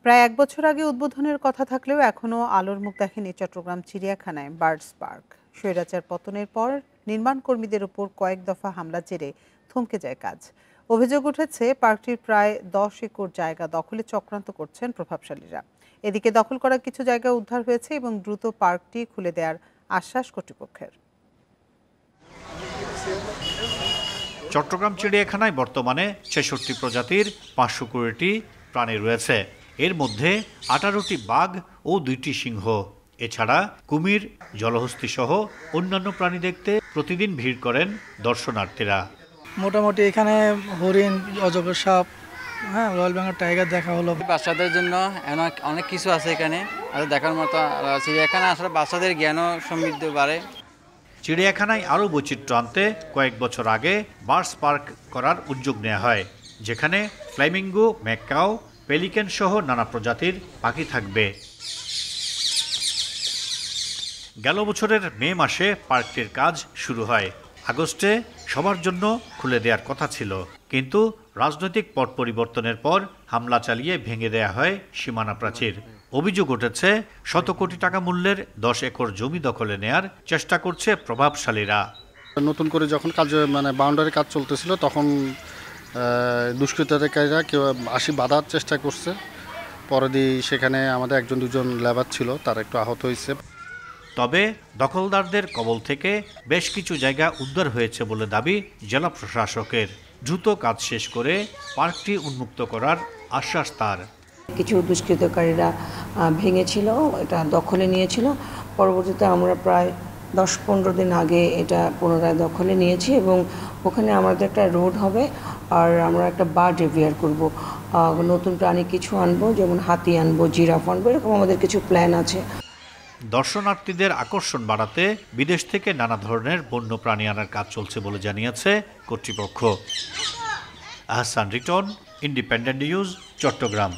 প্রায় ১ বছর আগে উদ্বোধনের কথা থাকলেও এখনও আলোর মুখ দেখেনি চট্টগ্রাম চিড়িয়াখানায় বার্ডস পার্ক। স্বৈরাচার পতনের পর নির্মাণ কর্মীদের ওপর কয়েক দফা হামলার জেরে থমকে যায় কাজ। অভিযোগ উঠেছে পার্কটির প্রায় ১০ একর জায়গা দখলে চক্রান্ত করছেন প্রভাবশালীরা। এদিকে দখল করা কিছু জায়গা উদ্ধার হয়েছে এবং দ্রুত পার্কটি খুলে দেওয়ার আশ্বাস কর্তৃপক্ষের। চট্টগ্রাম চিড়িয়াখানায় বর্তমানে ৬৬ প্রজাতির ৫২০টি প্রাণী রয়েছে। এর মধ্যে ১৮টি বাঘ ও ২টি সিংহ। এছাড়া কুমির, জলহস্তী সহ অন্যান্য প্রাণী দেখতে প্রতিদিন ভিড় করেন দর্শনার্থীরা। মোটামুটি এখানে হরিণ, অজগর সাপ, রয়্যাল বেঙ্গল টাইগার দেখা হলো। বাচ্চাদের জন্য অনেক কিছু আছে এখানে দেখার মতো। চিড়িয়াখানা আসলে বাচ্চাদের জ্ঞানও সমৃদ্ধ বাড়ে। চিড়িয়াখানায় আরও বৈচিত্র্য আনতে কয়েক বছর আগে বার্ডস পার্ক করার উদ্যোগ নেওয়া হয়, যেখানে ফ্ল্যামিঙ্গো, ম্যাকাও, পেলিকেন সহ নানা প্রজাতির পাখি থাকবে। গেল বছরের মে মাসে পার্কটির কাজ শুরু হয়। আগস্টে সবার জন্য খুলে দেওয়ার কথা ছিল, কিন্তু রাজনৈতিক পট পরিবর্তনের পর হামলা চালিয়ে ভেঙে দেয়া হয় সীমানা প্রাচীর। অভিযোগ উঠেছে শত কোটি টাকা মূল্যের ১০ একর জমি দখলে নেয়ার চেষ্টা করছে প্রভাবশালীরা। নতুন করে যখন কাজ বাউন্ডারি কাজ চলতেছিল তখন দুষ্কৃতকারীরা কেউ বাধার চেষ্টা করছে। পরে দিয়ে সেখানে আমাদের একজন দুজন লেবার ছিল, তারা একটু আহত হয়েছে। তবে দখলদারদের কবল থেকে বেশ কিছু জায়গা উদ্ধার হয়েছে বলে দাবি জেলা প্রশাসকের। দ্রুত কাজ শেষ করে পার্কটি উন্মুক্ত করার আশ্বাস তার। কিছু দুষ্কৃতকারীরা ভেঙেছিল, এটা দখলে নিয়েছিল। পরবর্তীতে আমরা প্রায় ১০-১৫ দিন আগে এটা পুনরায় দখলে নিয়েছি এবং ওখানে আমাদের একটা রোড হবে আর আমরা একটা বার্ড এভিয়ার করব। নতুন প্রাণী কিছু আনবো, যেমন হাতি আনবো, জিরাফ আনবো, এরকম আমাদের কিছু প্ল্যান আছে। দর্শনার্থীদের আকর্ষণ বাড়াতে বিদেশ থেকে নানা ধরনের বন্য প্রাণী আনার কাজ চলছে বলে জানিয়েছে কর্তৃপক্ষ। Ahsan Riton, Independent News, Chittagong.